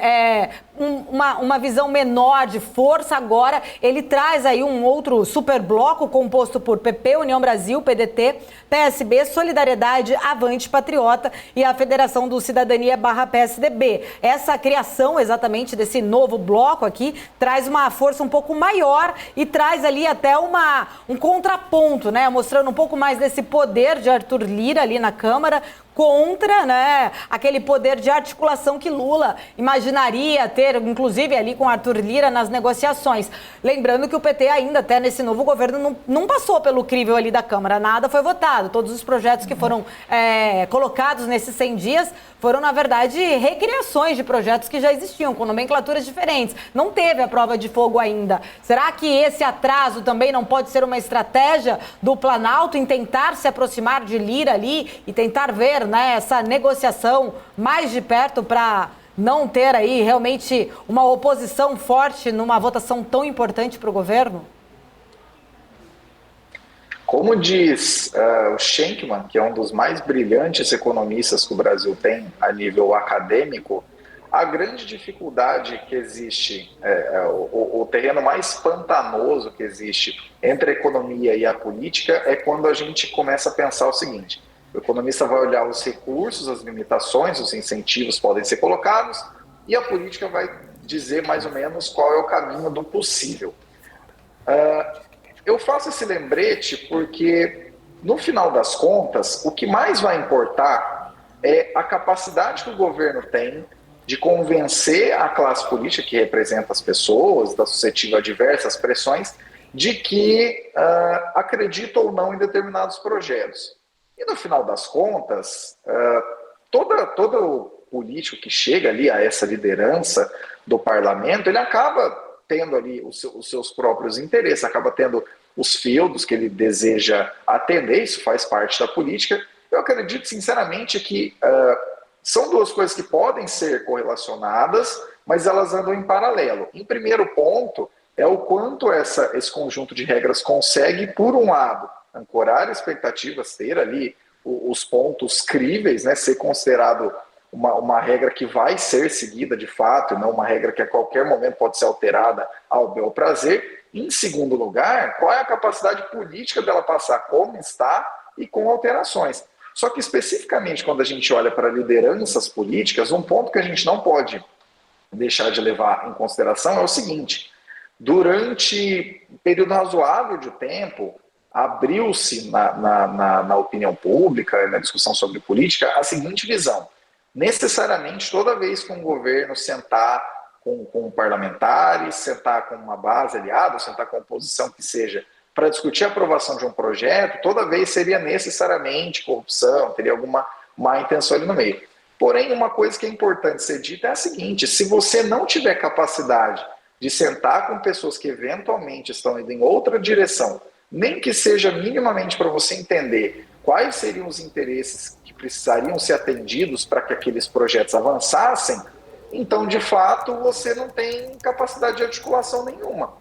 uma visão menor de força. Agora ele traz aí um outro superbloco composto por PP, União Brasil, PDT, PSB, Solidariedade, Avante, Patriota e a Federação do Cidadania/PSDB. Essa criação exatamente desse novo bloco aqui traz uma força um pouco maior e traz ali até um contraponto, né? Mostrando um pouco mais desse poder de Arthur Lira ali na Câmara contra, né, aquele poder de articulação que Lula imaginaria ter, inclusive ali com Arthur Lira nas negociações. Lembrando que o PT ainda, até nesse novo governo, não passou pelo crivo ali da Câmara, nada foi votado. Todos os projetos que foram colocados nesses 100 dias foram, na verdade, recriações de projetos que já existiam, com nomenclaturas diferentes. Não teve a prova de fogo ainda. Será que esse atraso também não pode ser uma estratégia do Planalto em tentar se aproximar de Lira ali e tentar ver, né, essa negociação mais de perto para não ter aí realmente uma oposição forte numa votação tão importante para o governo? Como diz o Shenkman, que é um dos mais brilhantes economistas que o Brasil tem a nível acadêmico, A grande dificuldade que existe, o terreno mais pantanoso que existe entre a economia e a política é quando a gente começa a pensar o seguinte: o economista vai olhar os recursos, as limitações, os incentivos podem ser colocados, e a política vai dizer mais ou menos qual é o caminho do possível. Eu faço esse lembrete porque, no final das contas, o que mais vai importar é a capacidade que o governo tem de convencer a classe política, que representa as pessoas, está suscetível a diversas pressões, de que acredita ou não em determinados projetos. E no final das contas, todo político que chega ali a essa liderança do parlamento, ele acaba tendo ali os seus próprios interesses, acaba tendo os feudos que ele deseja atender, isso faz parte da política. Eu acredito sinceramente que são duas coisas que podem ser correlacionadas, mas elas andam em paralelo. Em primeiro ponto, é o quanto esse conjunto de regras consegue, por um lado, ancorar expectativas, ter ali os pontos críveis, né, ser considerado uma regra que vai ser seguida de fato, e não uma regra que a qualquer momento pode ser alterada ao bel prazer. Em segundo lugar, qual é a capacidade política dela passar como está e com alterações. Só que especificamente quando a gente olha para lideranças políticas, um ponto que a gente não pode deixar de levar em consideração é o seguinte: durante um período razoável de tempo, abriu-se na opinião pública, na discussão sobre política, a seguinte visão: necessariamente toda vez que um governo sentar com parlamentares, sentar com uma base aliada, sentar com a oposição que seja, para discutir a aprovação de um projeto, toda vez seria necessariamente corrupção, teria alguma má intenção ali no meio. Porém, uma coisa que é importante ser dita é a seguinte: se você não tiver capacidade de sentar com pessoas que eventualmente estão indo em outra direção, nem que seja minimamente para você entender quais seriam os interesses que precisariam ser atendidos para que aqueles projetos avançassem, então, de fato, você não tem capacidade de articulação nenhuma.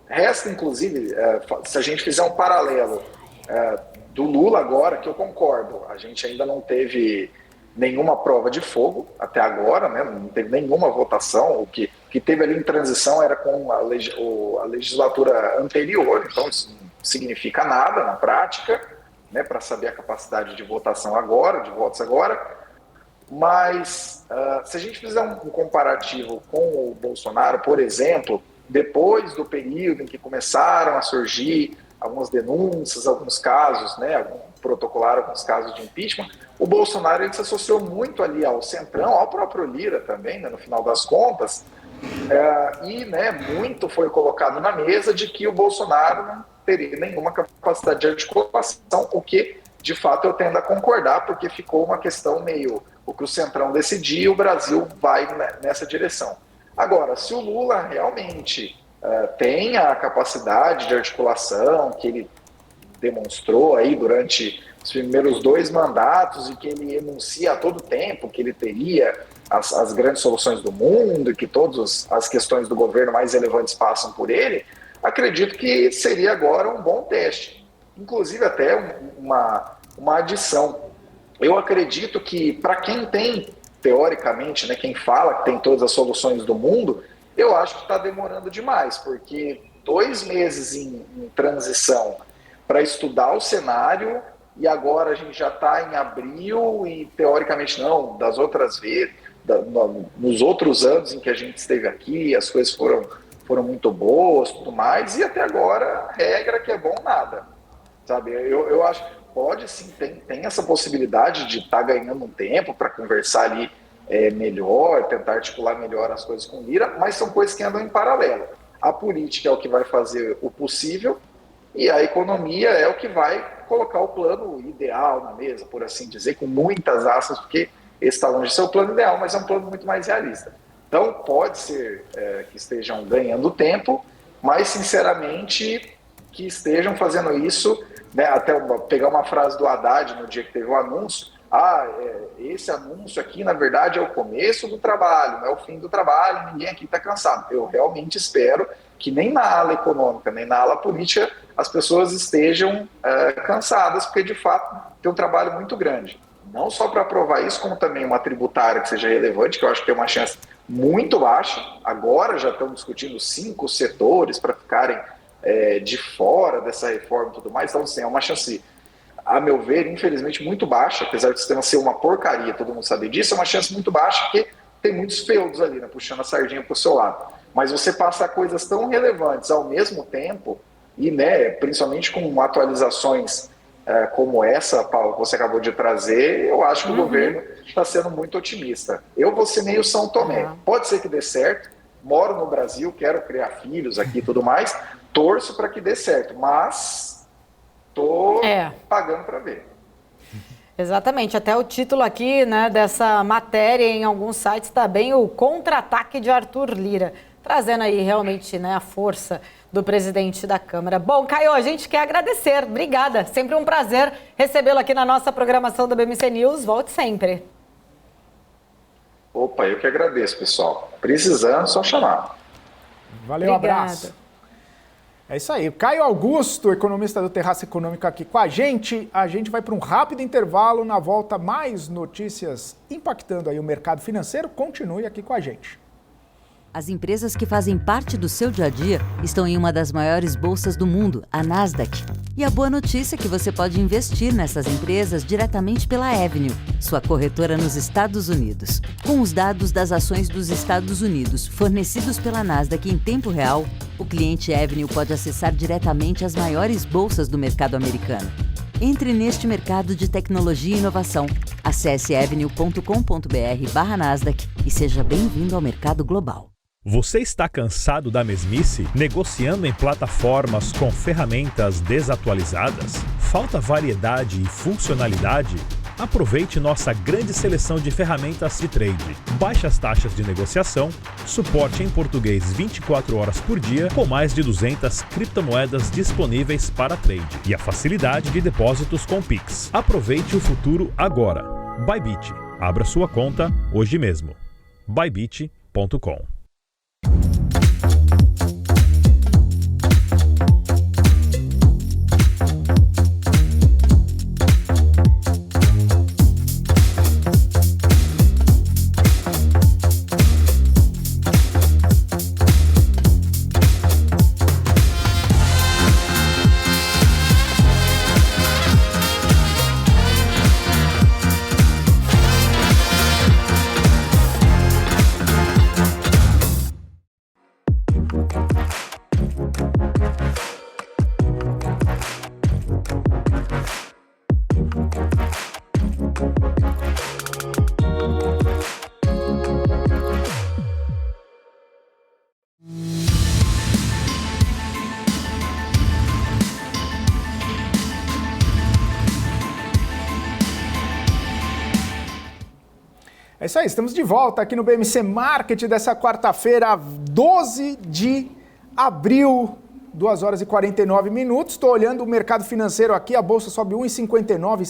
Resta, inclusive, se a gente fizer um paralelo do Lula agora, que eu concordo, a gente ainda não teve nenhuma prova de fogo até agora, né? Não teve nenhuma votação. O que teve ali em transição era com a legislatura anterior, então isso não significa nada na prática, né, para saber a capacidade de votação agora, de votos agora. Mas se a gente fizer um comparativo com o Bolsonaro, por exemplo, depois do período em que começaram a surgir algumas denúncias, alguns casos, né, protocolaram alguns casos de impeachment, o Bolsonaro ele se associou muito ali ao Centrão, ao próprio Lira também, né, no final das contas, e né, muito foi colocado na mesa de que o Bolsonaro não teria nenhuma capacidade de articulação, o que, de fato, eu tendo a concordar, porque ficou uma questão meio o que o Centrão decidir e o Brasil vai nessa direção. Agora, se o Lula realmente tem a capacidade de articulação que ele demonstrou aí durante os primeiros 2 mandatos e que ele enuncia a todo tempo que ele teria as grandes soluções do mundo e que todas as questões do governo mais relevantes passam por ele, acredito que seria agora um bom teste. Inclusive até uma adição. Eu acredito que para quem tem, teoricamente, né, quem fala que tem todas as soluções do mundo, eu acho que está demorando demais, porque 2 meses em transição para estudar o cenário e agora a gente já está em abril e teoricamente não, das outras vezes, nos outros anos em que a gente esteve aqui, as coisas foram muito boas, tudo mais, e até agora regra que é bom nada, sabe? Eu acho que pode sim, tem essa possibilidade de estar ganhando um tempo para conversar ali melhor, tentar articular melhor as coisas com o Lira, mas são coisas que andam em paralelo. A política é o que vai fazer o possível e a economia é o que vai colocar o plano ideal na mesa, por assim dizer, com muitas aspas, porque esse está longe de ser o plano ideal, mas é um plano muito mais realista. Então, pode ser que estejam ganhando tempo, mas, sinceramente, que estejam fazendo isso, né, até pegar uma frase do Haddad no dia que teve o anúncio, esse anúncio aqui, na verdade, é o começo do trabalho, não é o fim do trabalho, ninguém aqui está cansado. Eu realmente espero que nem na ala econômica, nem na ala política, as pessoas estejam cansadas, porque, de fato, tem um trabalho muito grande. Não só para aprovar isso, como também uma tributária que seja relevante, que eu acho que tem uma chance muito baixa. Agora já estão discutindo 5 setores para ficarem de fora dessa reforma e tudo mais. Então, assim, é uma chance, a meu ver, infelizmente, muito baixa, apesar do sistema ser uma porcaria, todo mundo sabe disso, é uma chance muito baixa, porque tem muitos feudos ali, né, puxando a sardinha para o seu lado. Mas você passar coisas tão relevantes ao mesmo tempo, e né, principalmente com atualizações como essa, Paulo, que você acabou de trazer, eu acho que o governo está sendo muito otimista. Eu vou ser meio São Tomé. Pode ser que dê certo, moro no Brasil, quero criar filhos aqui e tudo mais, torço para que dê certo, mas estou pagando para ver. Exatamente, até o título aqui, né, dessa matéria em alguns sites está bem o contra-ataque de Arthur Lira, trazendo aí realmente, né, a força do presidente da Câmara. Bom, Caio, a gente quer agradecer, obrigada, sempre um prazer recebê-lo aqui na nossa programação do BMC News, volte sempre. Opa, eu que agradeço, pessoal. Precisando, só chamar. Valeu, obrigada. Abraço. É isso aí. Caio Augusto, economista do Terraço Econômico, aqui com a gente. A gente vai para um rápido intervalo. Na volta, mais notícias impactando aí o mercado financeiro. Continue aqui com a gente. As empresas que fazem parte do seu dia a dia estão em uma das maiores bolsas do mundo, a Nasdaq. E a boa notícia é que você pode investir nessas empresas diretamente pela Avenue, sua corretora nos Estados Unidos. Com os dados das ações dos Estados Unidos fornecidos pela Nasdaq em tempo real, o cliente Avenue pode acessar diretamente as maiores bolsas do mercado americano. Entre neste mercado de tecnologia e inovação. Acesse avenue.com.br/Nasdaq e seja bem-vindo ao mercado global. Você está cansado da mesmice? Negociando em plataformas com ferramentas desatualizadas? Falta variedade e funcionalidade? Aproveite nossa grande seleção de ferramentas de trade. Baixas taxas de negociação, suporte em português 24 horas por dia, com mais de 200 criptomoedas disponíveis para trade. E a facilidade de depósitos com Pix. Aproveite o futuro agora. Bybit. Abra sua conta hoje mesmo. Bybit.com. É isso aí, estamos de volta aqui no BMC Market dessa quarta-feira, 12 de abril, 2 horas e 49 minutos. Estou olhando o mercado financeiro aqui, a bolsa sobe 1,59,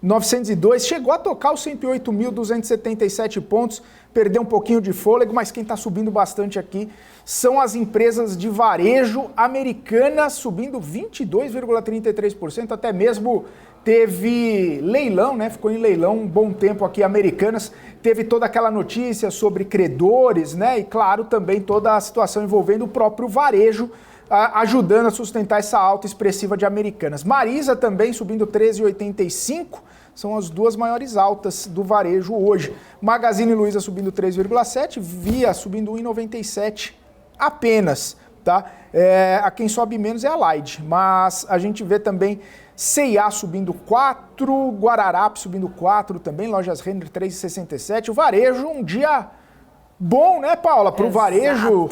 107.902, chegou a tocar os 108.277 pontos, perdeu um pouquinho de fôlego, mas quem está subindo bastante aqui são as empresas de varejo americanas, subindo 22,33%, até mesmo teve leilão, né? Ficou em leilão um bom tempo aqui, Americanas. Teve toda aquela notícia sobre credores, né? E claro, também toda a situação envolvendo o próprio varejo, ajudando a sustentar essa alta expressiva de Americanas. Marisa também subindo 13,85%, são as duas maiores altas do varejo hoje. Magazine Luiza subindo 3,7%, Via subindo 1,97% apenas, tá? A quem sobe menos é a Light, mas a gente vê também C&A subindo 4, Guararapes subindo 4 também, Lojas Renner 3,67. O varejo, um dia bom, né, Paula? Para o varejo,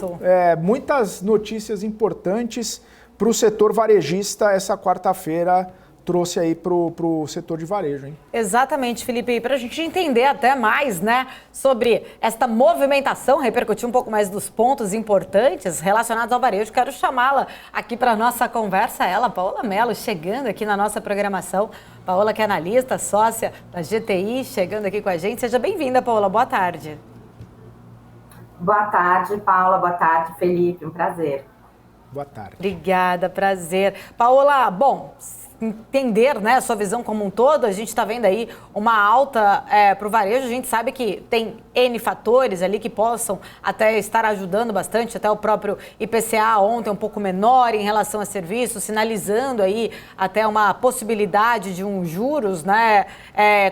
muitas notícias importantes para o setor varejista essa quarta-feira trouxe aí para o setor de varejo, hein? Exatamente, Felipe. Para a gente entender até mais, né, sobre esta movimentação, repercutir um pouco mais dos pontos importantes relacionados ao varejo, quero chamá-la aqui para a nossa conversa, ela, Paola Mello, chegando aqui na nossa programação. Paola, que é analista, sócia da GTI, chegando aqui com a gente. Seja bem-vinda, Paola. Boa tarde. Boa tarde, Paula. Boa tarde, Felipe. Um prazer. Boa tarde. Obrigada, prazer. Paola, bom, entender, né, a sua visão como um todo. A gente está vendo aí uma alta para o varejo. A gente sabe que tem N fatores ali que possam até estar ajudando bastante, até o próprio IPCA ontem um pouco menor em relação a serviços, sinalizando aí até uma possibilidade de um juros, né,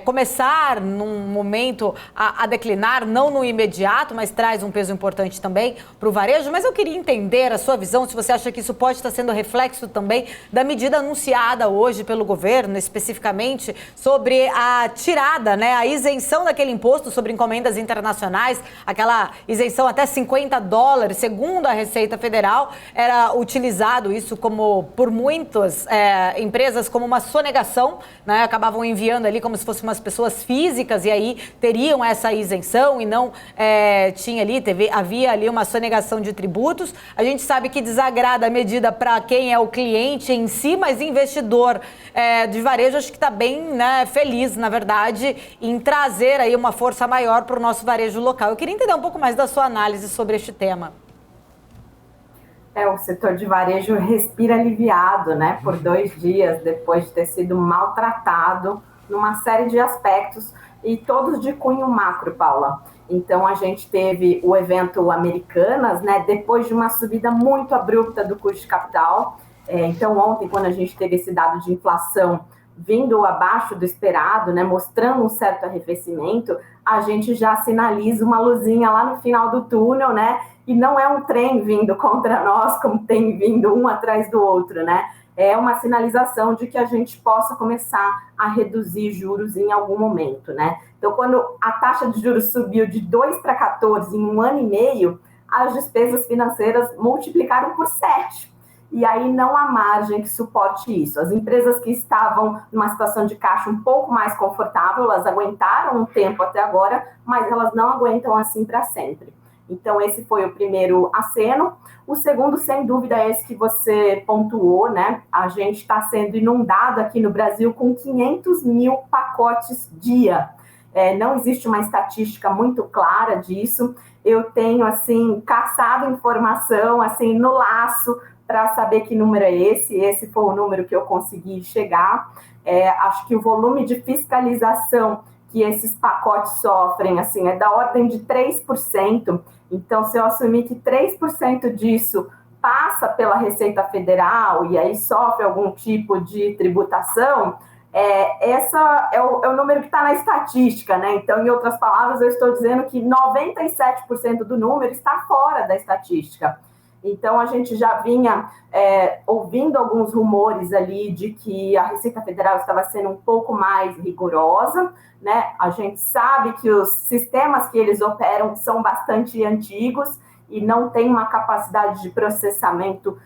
começar num momento a declinar, não no imediato, mas traz um peso importante também para o varejo. Mas eu queria entender a sua visão, se você acha que isso pode estar sendo reflexo também da medida anunciada hoje pelo governo, especificamente sobre a tirada, né, a isenção daquele imposto sobre encomendas internacionais, aquela isenção até $50, segundo a Receita Federal, era utilizado isso como, por muitas empresas, como uma sonegação, né, acabavam enviando ali como se fossem umas pessoas físicas e aí teriam essa isenção e não havia ali uma sonegação de tributos. A gente sabe que desagrada a medida para quem é o cliente em si, mas investidor de varejo acho que está bem, né, feliz, na verdade, em trazer aí uma força maior para o nosso varejo local. Eu queria entender um pouco mais da sua análise sobre este tema. O setor de varejo respira aliviado, né, por 2 dias depois de ter sido maltratado numa série de aspectos e todos de cunho macro, Paula. Então, a gente teve o evento Americanas, né, depois de uma subida muito abrupta do custo de capital. Então, ontem, quando a gente teve esse dado de inflação vindo abaixo do esperado, né, mostrando um certo arrefecimento, a gente já sinaliza uma luzinha lá no final do túnel, né, e não é um trem vindo contra nós, como tem vindo um atrás do outro, né, é uma sinalização de que a gente possa começar a reduzir juros em algum momento, né. Então, quando a taxa de juros subiu de 2 para 14 em 1 ano e meio, as despesas financeiras multiplicaram por 7. E aí não há margem que suporte isso. As empresas que estavam numa situação de caixa um pouco mais confortável, elas aguentaram um tempo até agora, mas elas não aguentam assim para sempre. Então, esse foi o primeiro aceno. O segundo, sem dúvida, é esse que você pontuou, né? A gente está sendo inundado aqui no Brasil com 500 mil pacotes dia. Não existe uma estatística muito clara disso. Eu tenho, assim, caçado informação, assim, no laço, para saber que número é esse. Esse foi o número que eu consegui chegar. Acho que o volume de fiscalização que esses pacotes sofrem, assim, é da ordem de 3%. Então, se eu assumir que 3% disso passa pela Receita Federal e aí sofre algum tipo de tributação, essa é o número que está na estatística, né? Então, em outras palavras, eu estou dizendo que 97% do número está fora da estatística. Então, a gente já vinha ouvindo alguns rumores ali de que a Receita Federal estava sendo um pouco mais rigorosa, né? A gente sabe que os sistemas que eles operam são bastante antigos e não tem uma capacidade de processamento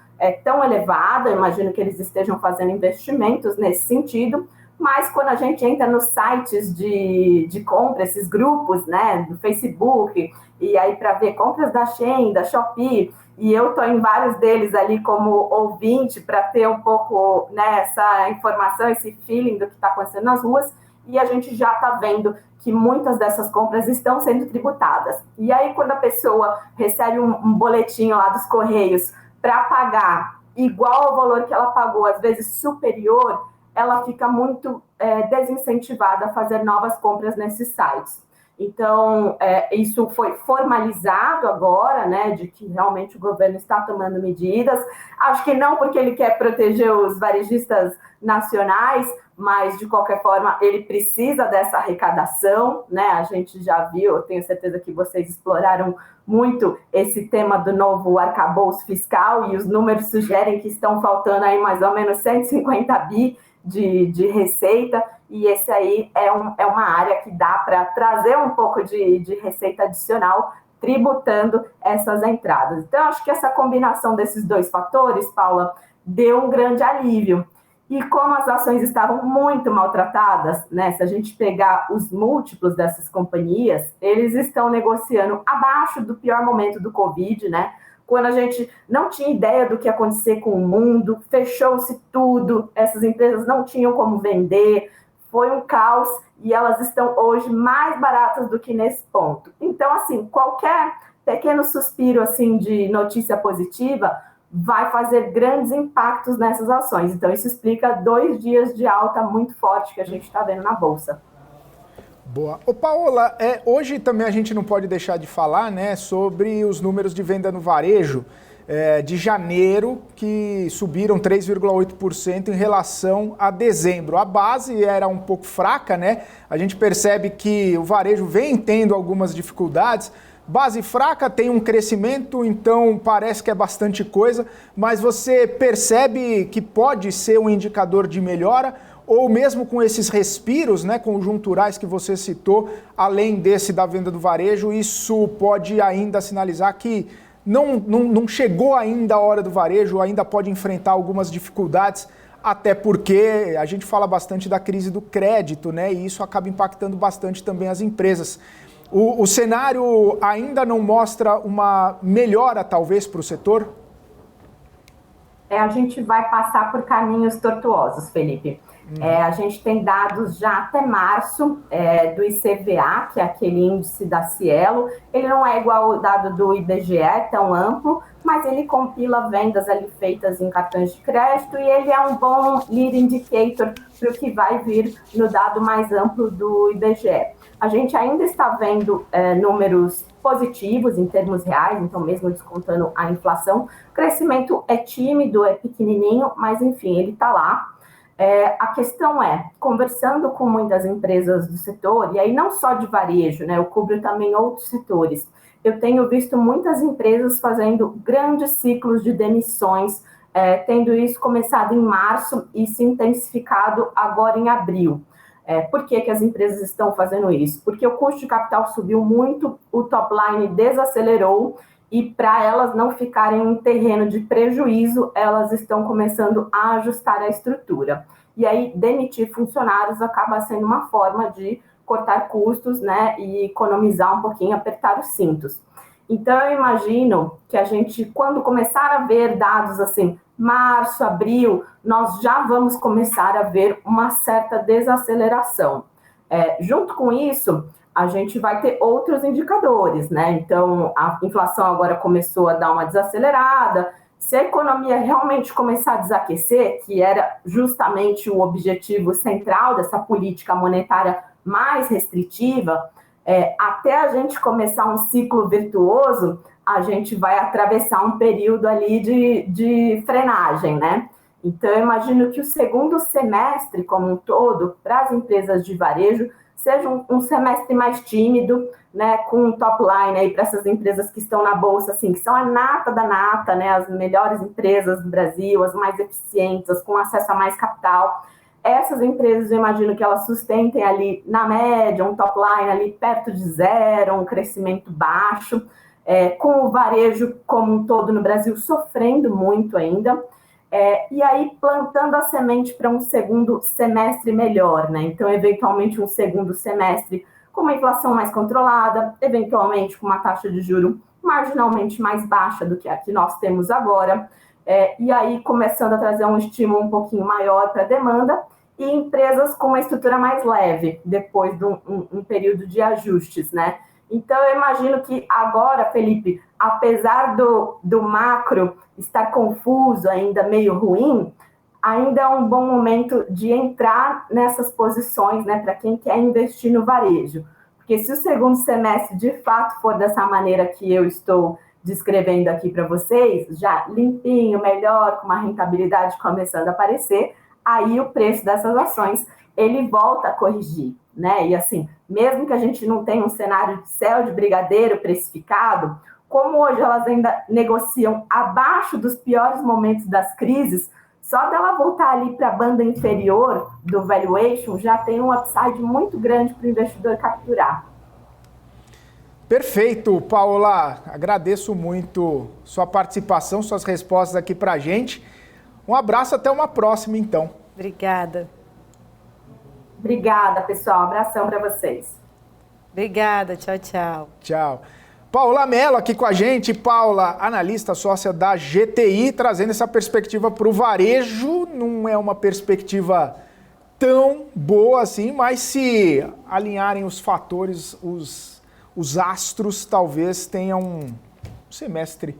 tão elevada. Eu imagino que eles estejam fazendo investimentos nesse sentido, mas quando a gente entra nos sites de compra, esses grupos, né, do Facebook, e aí para ver compras da Shein, da Shopee, e eu estou em vários deles ali como ouvinte para ter um pouco, né, essa informação, esse feeling do que está acontecendo nas ruas, e a gente já está vendo que muitas dessas compras estão sendo tributadas. E aí, quando a pessoa recebe um boletinho lá dos Correios para pagar igual ao valor que ela pagou, às vezes superior, ela fica muito desincentivada a fazer novas compras nesses sites. Então, isso foi formalizado agora, né, de que realmente o governo está tomando medidas. Acho que não porque ele quer proteger os varejistas nacionais, mas, de qualquer forma, ele precisa dessa arrecadação, né? A gente já viu, eu tenho certeza que vocês exploraram muito esse tema do novo arcabouço fiscal e os números sugerem que estão faltando aí mais ou menos 150 bi de receita, e esse aí é uma área que dá para trazer um pouco de receita adicional, tributando essas entradas. Então, acho que essa combinação desses dois fatores, Paula, deu um grande alívio. E como as ações estavam muito maltratadas, né, se a gente pegar os múltiplos dessas companhias, eles estão negociando abaixo do pior momento do Covid, né? Quando a gente não tinha ideia do que ia acontecer com o mundo, fechou-se tudo, essas empresas não tinham como vender, foi um caos e elas estão hoje mais baratas do que nesse ponto. Então, assim, qualquer pequeno suspiro assim, de notícia positiva vai fazer grandes impactos nessas ações. Então, isso explica 2 dias de alta muito forte que a gente está vendo na Bolsa. Boa. Ô, Paola, hoje também a gente não pode deixar de falar, né, sobre os números de venda no varejo de janeiro, que subiram 3,8% em relação a dezembro. A base era um pouco fraca, né? A gente percebe que o varejo vem tendo algumas dificuldades. Base fraca, tem um crescimento, então parece que é bastante coisa, mas você percebe que pode ser um indicador de melhora, ou mesmo com esses respiros, né, conjunturais que você citou, além desse da venda do varejo, isso pode ainda sinalizar que não chegou ainda a hora do varejo, ainda pode enfrentar algumas dificuldades, até porque a gente fala bastante da crise do crédito, né, e isso acaba impactando bastante também as empresas. O cenário ainda não mostra uma melhora, talvez, para o setor? A gente vai passar por caminhos tortuosos, Felipe. A gente tem dados já até março do ICVA, que é aquele índice da Cielo. Ele não é igual ao dado do IBGE, tão amplo, mas ele compila vendas ali feitas em cartões de crédito e ele é um bom lead indicator para o que vai vir no dado mais amplo do IBGE. A gente ainda está vendo números positivos em termos reais, então mesmo descontando a inflação, o crescimento é tímido, é pequenininho, mas enfim, ele está lá. A questão conversando com muitas empresas do setor, e aí não só de varejo, né, eu cubro também outros setores, eu tenho visto muitas empresas fazendo grandes ciclos de demissões, tendo isso começado em março e se intensificado agora em abril. Por que as empresas estão fazendo isso? Porque o custo de capital subiu muito, o top line desacelerou, e para elas não ficarem em terreno de prejuízo, elas estão começando a ajustar a estrutura. E aí, demitir funcionários acaba sendo uma forma de cortar custos, né, e economizar um pouquinho, apertar os cintos. Então, eu imagino que a gente, quando começar a ver dados assim, março, abril, nós já vamos começar a ver uma certa desaceleração. Junto com isso, a gente vai ter outros indicadores, né? Então, a inflação agora começou a dar uma desacelerada. Se a economia realmente começar a desaquecer, que era justamente o objetivo central dessa política monetária mais restritiva, até a gente começar um ciclo virtuoso, a gente vai atravessar um período ali de frenagem, né? Então, eu imagino que o segundo semestre, como um todo, para as empresas de varejo, seja um semestre mais tímido, né, com um top line aí para essas empresas que estão na Bolsa, assim, que são a nata da nata, né, as melhores empresas do Brasil, as mais eficientes, as com acesso a mais capital. Essas empresas, eu imagino que elas sustentem ali, na média, um top line ali perto de zero, um crescimento baixo, com o varejo como um todo no Brasil sofrendo muito ainda. E aí plantando a semente para um segundo semestre melhor, né? Então, eventualmente, um segundo semestre com uma inflação mais controlada, eventualmente com uma taxa de juros marginalmente mais baixa do que a que nós temos agora, e aí começando a trazer um estímulo um pouquinho maior para a demanda, e empresas com uma estrutura mais leve, depois de um período de ajustes, né? Então, eu imagino que agora, Felipe, apesar do macro estar confuso, ainda meio ruim, ainda é um bom momento de entrar nessas posições, né, para quem quer investir no varejo. Porque se o segundo semestre, de fato, for dessa maneira que eu estou descrevendo aqui para vocês, já limpinho, melhor, com uma rentabilidade começando a aparecer, aí o preço dessas ações, ele volta a corrigir, né? E assim, mesmo que a gente não tenha um cenário de céu de brigadeiro precificado, como hoje elas ainda negociam abaixo dos piores momentos das crises, só dela voltar ali para a banda inferior do valuation já tem um upside muito grande para o investidor capturar. Perfeito, Paola. Agradeço muito sua participação, suas respostas aqui para a gente. Um abraço, até uma próxima, então. Obrigada. Obrigada, pessoal. Abração para vocês. Obrigada. Tchau, tchau. Tchau. Paula Mello aqui com a gente. Paula, analista sócia da GTI, trazendo essa perspectiva para o varejo. Não é uma perspectiva tão boa assim, mas se alinharem os fatores, os astros, talvez tenham um semestre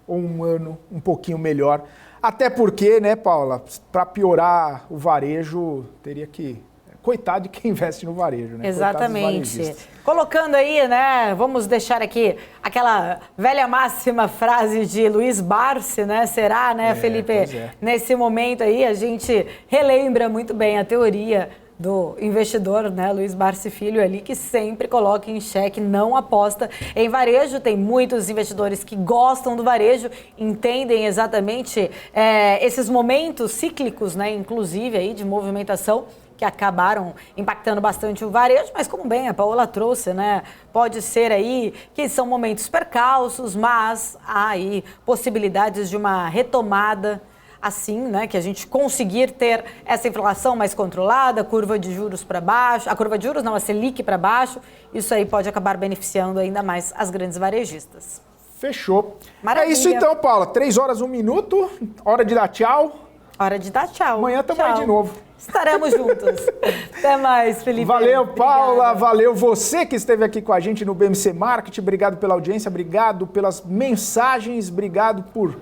ou um ano um pouquinho melhor. Até porque, né, Paula, para piorar o varejo, teria que... Coitado de quem investe no varejo, né? Exatamente. Colocando aí, né, vamos deixar aqui aquela velha máxima frase de Luiz Barsi, né? Será, né, Felipe? Nesse momento aí a gente relembra muito bem a teoria do investidor, né, Luiz Barsi Filho ali, que sempre coloca em xeque, não aposta em varejo. Tem muitos investidores que gostam do varejo, entendem exatamente esses momentos cíclicos, né, inclusive aí de movimentação, que acabaram impactando bastante o varejo, mas como bem a Paola trouxe, né, pode ser aí que são momentos percalços, mas há aí possibilidades de uma retomada assim, né, que a gente conseguir ter essa inflação mais controlada, a curva de juros para baixo, a curva de juros não, a Selic para baixo, isso aí pode acabar beneficiando ainda mais as grandes varejistas. Fechou. Maravilha. É isso então, Paula, 3 horas, 1 minuto, hora de dar tchau. Hora de dar tchau. Amanhã estamos aí de novo. Estaremos juntos. Até mais, Felipe. Valeu, Paula. Valeu você que esteve aqui com a gente no BMC Marketing. Obrigado pela audiência, obrigado pelas mensagens, obrigado por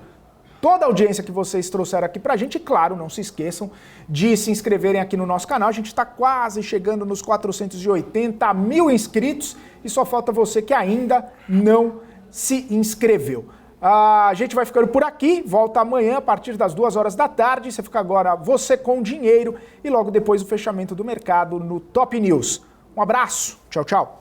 toda a audiência que vocês trouxeram aqui pra gente. E claro, não se esqueçam de se inscreverem aqui no nosso canal. A gente está quase chegando nos 480 mil inscritos e só falta você que ainda não se inscreveu. A gente vai ficando por aqui, volta amanhã a partir das 2 horas da tarde. Você fica agora, você com dinheiro, e logo depois o fechamento do mercado no Top News. Um abraço, tchau, tchau.